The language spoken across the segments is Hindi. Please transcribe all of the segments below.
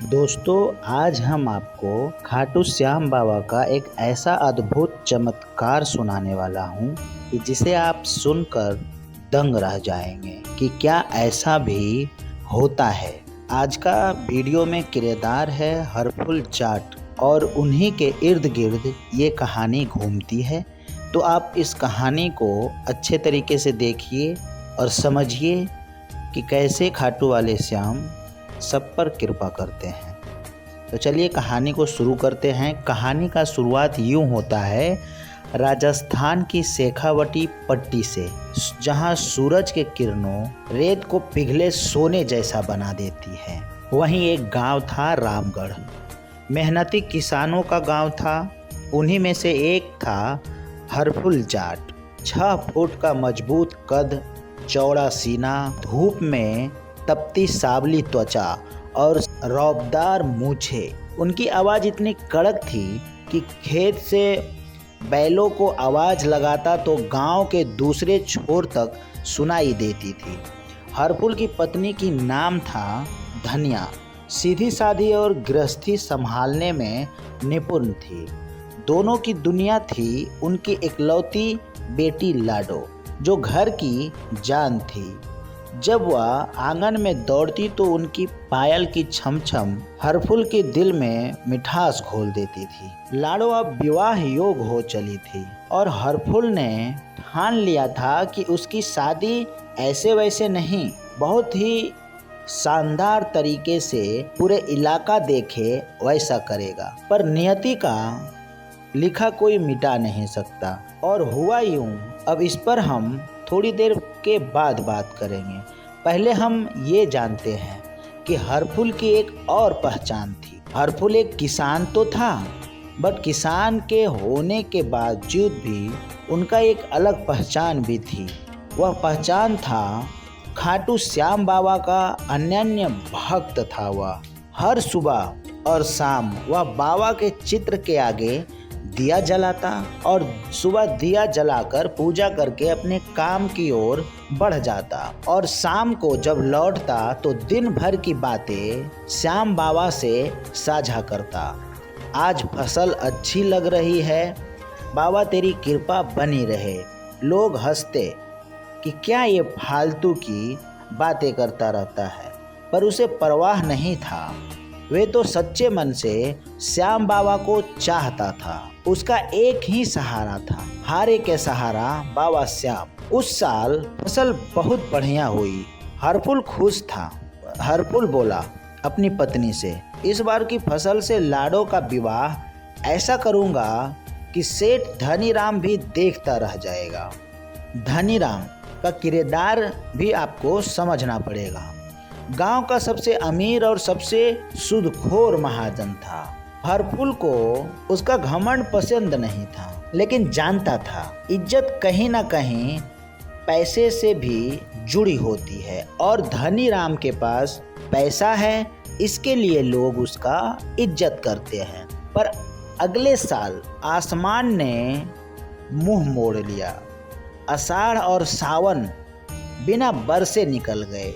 दोस्तों, आज हम आपको खाटू श्याम बाबा का एक ऐसा अद्भुत चमत्कार सुनाने वाला हूँ कि जिसे आप सुनकर दंग रह जाएंगे कि क्या ऐसा भी होता है। आज का वीडियो में किरदार है हरफुल जाट और उन्हीं के इर्द गिर्द ये कहानी घूमती है। तो आप इस कहानी को अच्छे तरीके से देखिए और समझिए कि कैसे खाटू वाले श्याम सब पर कृपा करते हैं। तो चलिए कहानी को शुरू करते हैं। कहानी का शुरुआत यूँ होता है राजस्थान की शेखावटी पट्टी से, जहाँ सूरज के किरणों रेत को पिघले सोने जैसा बना देती है। वहीं एक गांव था रामगढ़। मेहनती किसानों का गांव था। उन्हीं में से एक था हरफुल जाट। 6 फुट का मजबूत कद, चौड़ा सीना, धूप में तपती सावली त्वचा और रौबदार मूछें। उनकी आवाज़ इतनी कड़क थी कि खेत से बैलों को आवाज़ लगाता तो गांव के दूसरे छोर तक सुनाई देती थी। हरफुल की पत्नी की नाम था धनिया। सीधी सादी और गृहस्थी संभालने में निपुण थी। दोनों की दुनिया थी उनकी इकलौती बेटी लाडो, जो घर की जान थी। जब वह आंगन में दौड़ती तो उनकी पायल की छमछम हरफुल के दिल में मिठास घोल देती थी। लाडो अब विवाह योग हो चली थी और हरफुल ने ठान लिया था कि उसकी शादी ऐसे वैसे नहीं, बहुत ही शानदार तरीके से पूरे इलाका देखे वैसा करेगा। पर नियति का लिखा कोई मिटा नहीं सकता और हुआ यूं। अब इस पर हम थोड़ी देर के बाद बात करेंगे। पहले हम ये जानते हैं कि हरफुल की एक और पहचान थी। हरफुल एक किसान तो था, बट किसान के होने के बावजूद भी उनका एक अलग पहचान भी थी। वह पहचान था खाटू श्याम बाबा का अनन्य भक्त था। वह हर सुबह और शाम वह बाबा के चित्र के आगे दिया जलाता और सुबह दिया जलाकर पूजा करके अपने काम की ओर बढ़ जाता और शाम को जब लौटता तो दिन भर की बातें श्याम बाबा से साझा करता। आज फसल अच्छी लग रही है, बाबा तेरी कृपा बनी रहे। लोग हंसते कि क्या ये फालतू की बातें करता रहता है, पर उसे परवाह नहीं था। वे तो सच्चे मन से श्याम बाबा को चाहता था। उसका एक ही सहारा था, हारे के सहारा बाबा श्याम। उस साल फसल बहुत बढ़िया हुई। हरफुल खुश था। हरफुल बोला अपनी पत्नी से, इस बार की फसल से लाडो का विवाह ऐसा करूँगा कि सेठ धनीराम भी देखता रह जाएगा। धनीराम का किरदार भी आपको समझना पड़ेगा। गांव का सबसे अमीर और सबसे सूदखोर महाजन था। हरफुल को उसका घमंड पसंद नहीं था, लेकिन जानता था इज्जत कहीं ना कहीं पैसे से भी जुड़ी होती है और धनीराम के पास पैसा है, इसके लिए लोग उसका इज्जत करते हैं। पर अगले साल आसमान ने मुंह मोड़ लिया। आषाढ़ और सावन बिना बरसे निकल गए।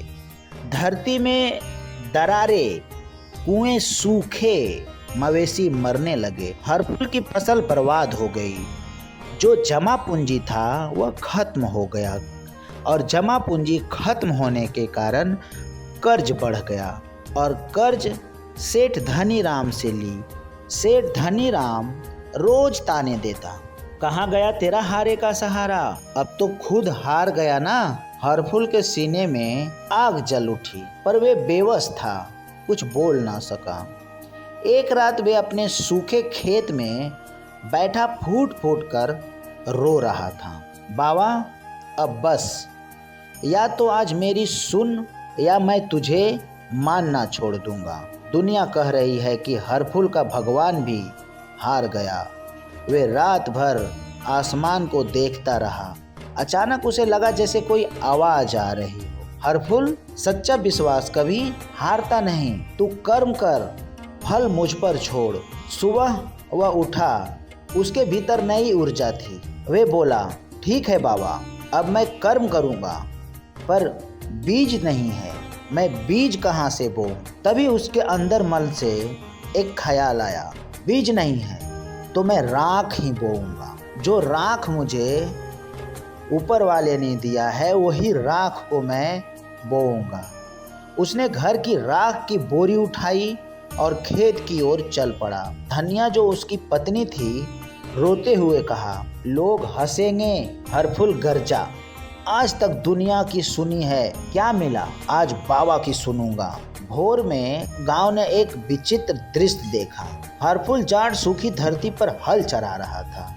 धरती में दरारें, कुएं सूखे, मवेशी मरने लगे। हरफुल की फसल बर्बाद हो गई। जो जमा पूंजी था वह खत्म हो गया और जमा पूंजी खत्म होने के कारण कर्ज बढ़ गया और कर्ज सेठ धनीराम से ली। सेठ धनीराम रोज ताने देता, कहाँ गया तेरा हारे का सहारा? अब तो खुद हार गया ना। हरफुल के सीने में आग जल उठी, पर वे बेबस था, कुछ बोल ना सका। एक रात वे अपने सूखे खेत में बैठा फूट फूट कर रो रहा था। बाबा अब बस, या तो आज मेरी सुन या मैं तुझे मानना छोड़ दूंगा। दुनिया कह रही है कि हरफुल का भगवान भी हार गया। वे रात भर आसमान को देखता रहा। अचानक उसे लगा जैसे कोई आवाज आ रही हो। हरफुल, सच्चा विश्वास कभी हारता नहीं। तू कर्म कर, फल मुझ पर छोड़। सुबह वह उठा, उसके भीतर नई ऊर्जा थी। वे बोला, ठीक है बाबा, अब मैं कर्म करूंगा, पर बीज नहीं है। मैं बीज कहाँ से बोऊं? तभी उसके अंदर मन से एक ख्याल आया, बीज नहीं है तो मैं राख ही बोऊंगा। जो राख मुझे ऊपर वाले ने दिया है वही राख को मैं बोऊंगा। उसने घर की राख की बोरी उठाई और खेत की ओर चल पड़ा। धनिया जो उसकी पत्नी थी रोते हुए कहा, लोग हंसेंगे। हरफुल गरजा, आज तक दुनिया की सुनी है, क्या मिला आज बाबा की सुनूंगा। भोर में गांव ने एक विचित्र दृश्य देखा। हरफुल जाट सूखी धरती पर हल चरा रहा था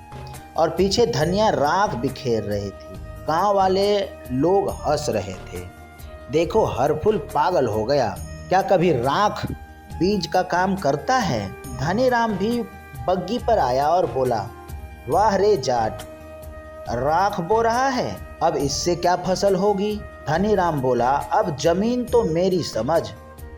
और पीछे धनिया राख बिखेर रही थी। गांव वाले लोग हंस रहे थे। देखो हरफुल पागल हो गया, क्या कभी राख बीज का काम करता है? धनीराम भी बग्गी पर आया और बोला, वाह रे जाट, राख बो रहा है, अब इससे क्या फसल होगी? धनीराम बोला, अब जमीन तो मेरी समझ,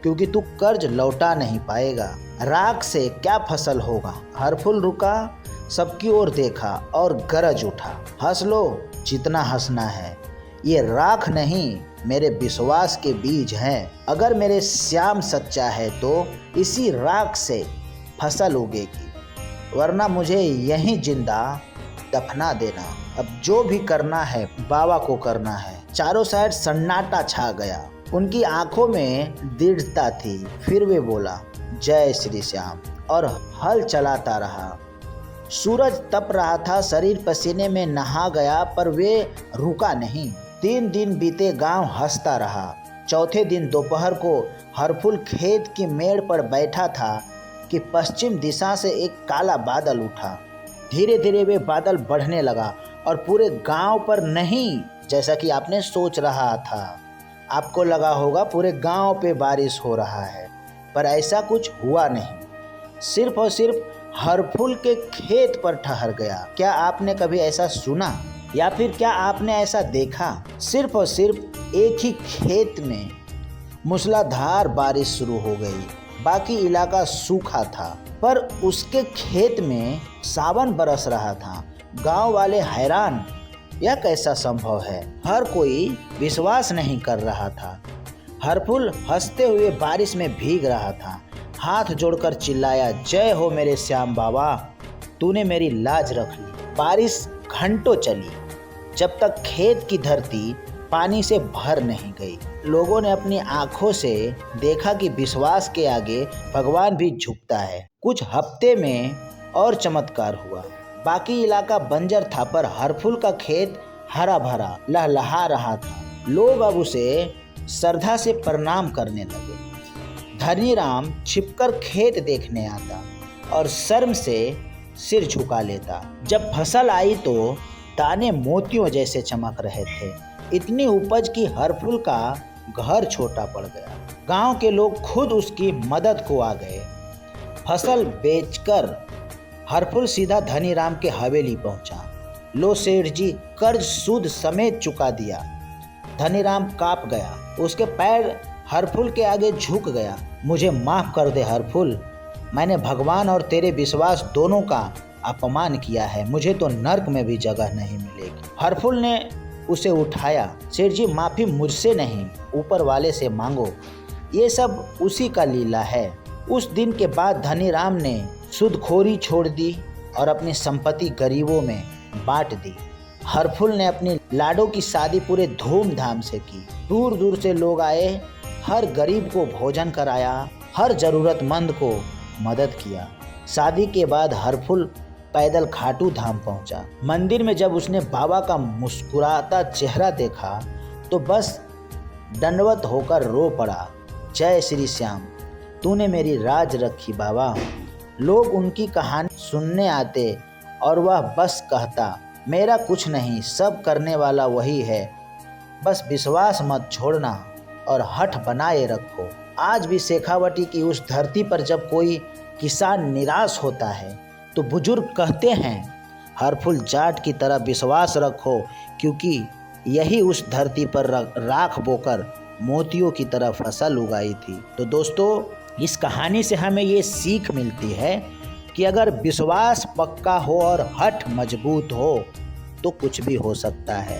क्योंकि तू कर्ज लौटा नहीं पाएगा, राख से क्या फसल होगा। हरफुल रुका, सबकी ओर देखा और गरज उठा, हंस लो जितना हंसना है, ये राख नहीं मेरे विश्वास के बीज हैं। अगर मेरे श्याम सच्चा है तो इसी राख से फसल उगेगी, वरना मुझे यहीं जिंदा दफना देना। अब जो भी करना है बाबा को करना है। चारों साइड सन्नाटा छा गया। उनकी आंखों में दृढ़ता थी। फिर वे बोला, जय श्री श्याम, और हल चलाता रहा। सूरज तप रहा था, शरीर पसीने में नहा गया, पर वे रुका नहीं। 3 दिन बीते, गांव हंसता रहा। चौथे दिन दोपहर को हरफुल खेत की मेड़ पर बैठा था कि पश्चिम दिशा से एक काला बादल उठा। धीरे धीरे वे बादल बढ़ने लगा और पूरे गांव पर नहीं, जैसा कि आपने सोच रहा था, आपको लगा होगा पूरे गांव पे बारिश हो रहा है, पर ऐसा कुछ हुआ नहीं। सिर्फ और सिर्फ हरफुल के खेत पर ठहर गया। क्या आपने कभी ऐसा सुना या फिर क्या आपने ऐसा देखा? सिर्फ और सिर्फ एक ही खेत में मूसलाधार बारिश शुरू हो गई। बाकी इलाका सूखा था, पर उसके खेत में सावन बरस रहा था। गांव वाले हैरान, यह कैसा संभव है? हर कोई विश्वास नहीं कर रहा था। हरफुल हंसते हुए बारिश में भीग रहा था, हाथ जोड़कर चिल्लाया, जय हो मेरे श्याम बाबा, तूने मेरी लाज रख ली। बारिश घंटों चली, जब तक खेत की धरती पानी से भर नहीं गई। लोगों ने अपनी आंखों से देखा कि विश्वास के आगे भगवान भी झुकता है। कुछ हफ्ते में और चमत्कार हुआ। बाकी इलाका बंजर था, पर हरफुल का खेत हरा भरा लहलहा रहा था। लोग अब उसे श्रद्धा से प्रणाम करने लगे। धनीराम छिपकर खेत देखने आता और शर्म से सिर झुका लेता। जब फसल आई तो दाने मोतियों जैसे चमक रहे थे। इतनी उपज की हरफुल का घर छोटा पड़ गया। गांव के लोग खुद उसकी मदद को आ गए। फसल बेचकर हरफुल सीधा धनीराम के हवेली पहुंचा। लो सेठ जी, कर्ज सूद समेत चुका दिया। धनीराम कांप गया, उसके पैर हरफुल के आगे झुक गया। मुझे माफ कर दे हरफुल, मैंने भगवान और तेरे विश्वास दोनों का अपमान किया है, मुझे तो नर्क में भी जगह नहीं मिलेगी। हरफुल ने उसे उठाया। सेठ जी, माफ़ी मुझसे नहीं, ऊपर वाले से मांगो, ये सब उसी का लीला है। उस दिन के बाद धनीराम ने सूदखोरी छोड़ दी और अपनी संपत्ति गरीबों में बांट दी। हरफुल ने अपनी लाडो की शादी पूरे धूमधाम से की। दूर दूर से लोग आए, हर गरीब को भोजन कराया, हर जरूरतमंद को मदद किया। शादी के बाद हरफुल पैदल खाटू धाम पहुंचा। मंदिर में जब उसने बाबा का मुस्कुराता चेहरा देखा तो बस दंडवत होकर रो पड़ा। जय श्री श्याम, तूने मेरी राज रखी बाबा। लोग उनकी कहानी सुनने आते और वह बस कहता, मेरा कुछ नहीं, सब करने वाला वही है, बस विश्वास मत छोड़ना और हठ बनाए रखो। आज भी शेखावटी की उस धरती पर जब कोई किसान निराश होता है तो बुजुर्ग कहते हैं, हरफुल जाट की तरह विश्वास रखो, क्योंकि यही उस धरती पर राख बोकर मोतियों की तरह फसल उगाई थी। तो दोस्तों, इस कहानी से हमें ये सीख मिलती है कि अगर विश्वास पक्का हो और हठ मजबूत हो तो कुछ भी हो सकता है।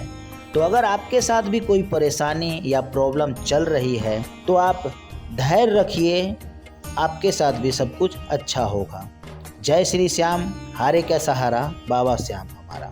तो अगर आपके साथ भी कोई परेशानी या प्रॉब्लम चल रही है तो आप धैर्य रखिए, आपके साथ भी सब कुछ अच्छा होगा। जय श्री श्याम, हारे क्या सहारा, बाबा श्याम हमारा।